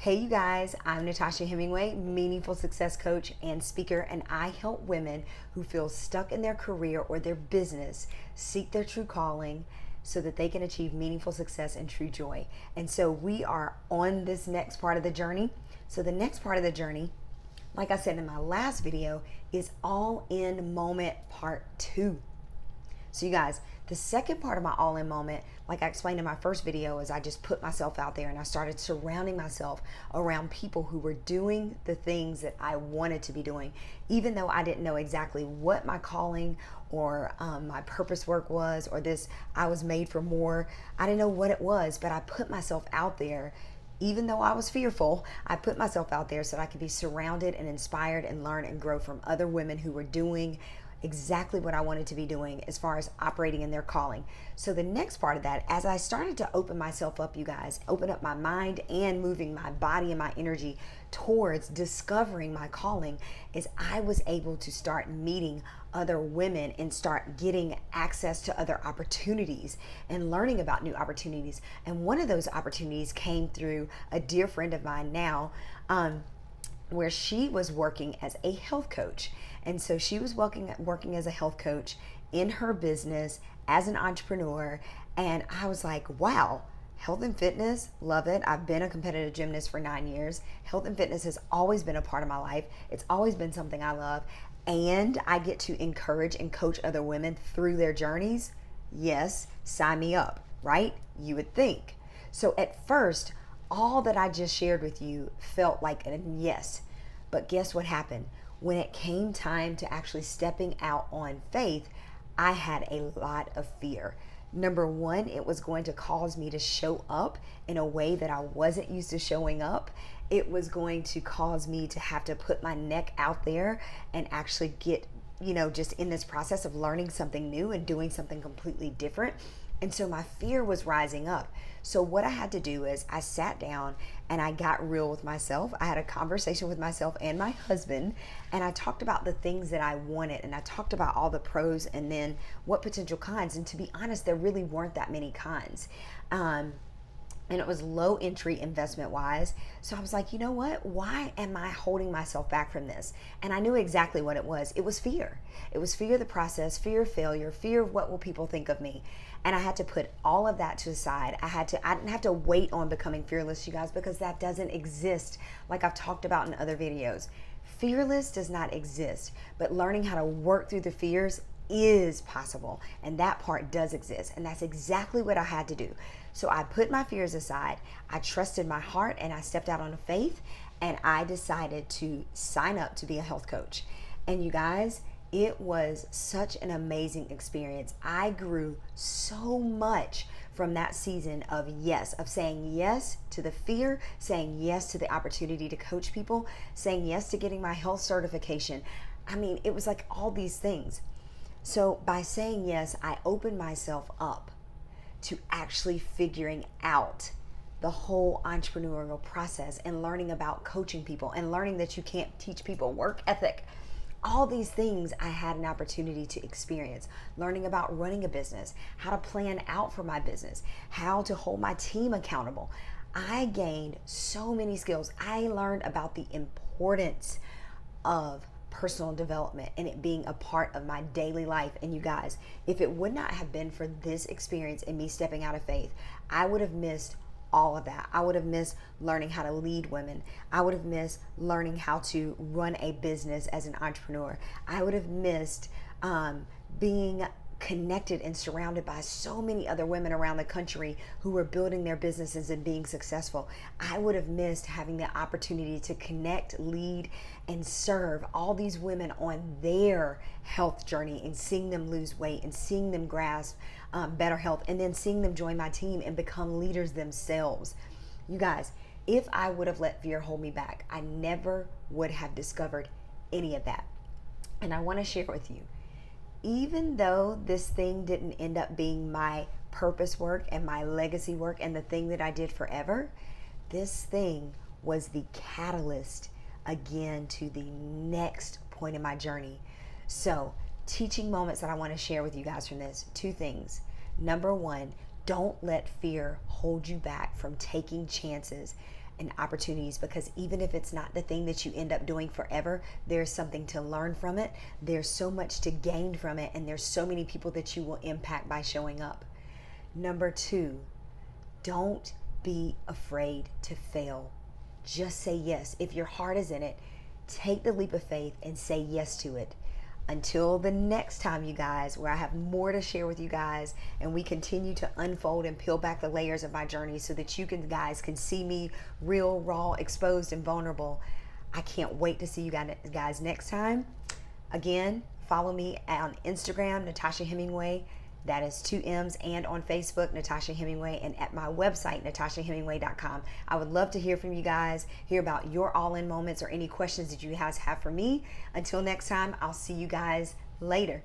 Hey, you guys, I'm Natasha Hemingway, meaningful success coach and speaker, and I help women who feel stuck in their career or their business seek their true calling so that they can achieve meaningful success and true joy. And so we are on this next part of the journey. So the next part of the journey, like I said in my last video, is all in moment part 2. So you guys, the second part of my all in moment, like I explained in my first video, is I just put myself out there and I started surrounding myself around people who were doing the things that I wanted to be doing, even though I didn't know exactly what my calling or my purpose work was, or this, I was made for more. I didn't know what it was, but I put myself out there. Even though I was fearful, I put myself out there so that I could be surrounded and inspired and learn and grow from other women who were doing exactly what I wanted to be doing as far as operating in their calling. So the next part of that, as I started to open myself up, you guys, open up my mind and moving my body and my energy towards discovering my calling, is I was able to start meeting other women and start getting access to other opportunities and learning about new opportunities. And one of those opportunities came through a dear friend of mine now, where she was working as a health coach. And so she was working as a health coach in her business as an entrepreneur. And I was like, wow, health and fitness, love it. I've been a competitive gymnast for 9 years. Health and fitness has always been a part of my life. It's always been something I love. And I get to encourage and coach other women through their journeys. Yes, sign me up, right? You would think. So at first, all that I just shared with you felt like a yes. But guess what happened? When it came time to actually stepping out on faith, I had a lot of fear. Number one, it was going to cause me to show up in a way that I wasn't used to showing up. It was going to cause me to have to put my neck out there and actually get, just in this process of learning something new and doing something completely different. And so my fear was rising up. So what I had to do is I sat down and I got real with myself. I had a conversation with myself and my husband, and I talked about the things that I wanted, and I talked about all the pros and then what potential cons. And to be honest, there really weren't that many cons. And it was low entry investment wise. So I was like, you know what? Why am I holding myself back from this? And I knew exactly what it was. It was fear. It was fear of the process, fear of failure, fear of what will people think of me. And I had to put all of that to the side. I didn't have to wait on becoming fearless, you guys, because that doesn't exist, like I've talked about in other videos. Fearless does not exist, but learning how to work through the fears is possible, and that part does exist. And that's exactly what I had to do. So I put my fears aside, I trusted my heart, and I stepped out on faith, and I decided to sign up to be a health coach. And you guys, it was such an amazing experience. I grew so much from that season of saying yes to the fear, saying yes to the opportunity to coach people, saying yes to getting my health certification. I mean, it was like all these things. So by saying yes, I opened myself up to actually figuring out the whole entrepreneurial process and learning about coaching people and learning that you can't teach people work ethic. All these things I had an opportunity to experience, learning about running a business, how to plan out for my business, how to hold my team accountable. I gained so many skills. I learned about the importance of personal development and it being a part of my daily life. And you guys, if it would not have been for this experience and me stepping out of faith, I would have missed all of that. I would have missed learning how to lead women. I would have missed learning how to run a business as an entrepreneur. I would have missed being connected and surrounded by so many other women around the country who were building their businesses and being successful. I would have missed having the opportunity to connect, lead, and serve all these women on their health journey and seeing them lose weight and seeing them grasp better health, and then seeing them join my team and become leaders themselves. You guys, if I would have let fear hold me back, I never would have discovered any of that. And I want to share with you, even though this thing didn't end up being my purpose work and my legacy work and the thing that I did forever, this thing was the catalyst again to the next point in my journey. So, teaching moments that I want to share with you guys from this: 2 things. Number 1, don't let fear hold you back from taking chances and opportunities, because even if it's not the thing that you end up doing forever, there's something to learn from it. There's so much to gain from it, and there's so many people that you will impact by showing up. Number 2, don't be afraid to fail. Just say yes. If your heart is in it, take the leap of faith and say yes to it. Until the next time, you guys, where I have more to share with you guys and we continue to unfold and peel back the layers of my journey so that you guys can see me real, raw, exposed, and vulnerable. I can't wait to see you guys next time. Again, follow me on Instagram, Natasha Hemingway. That is 2 M's, and on Facebook, Natasha Hemingway, and at my website, natashahemingway.com. I would love to hear from you guys, hear about your all-in moments or any questions that you guys have for me. Until next time, I'll see you guys later.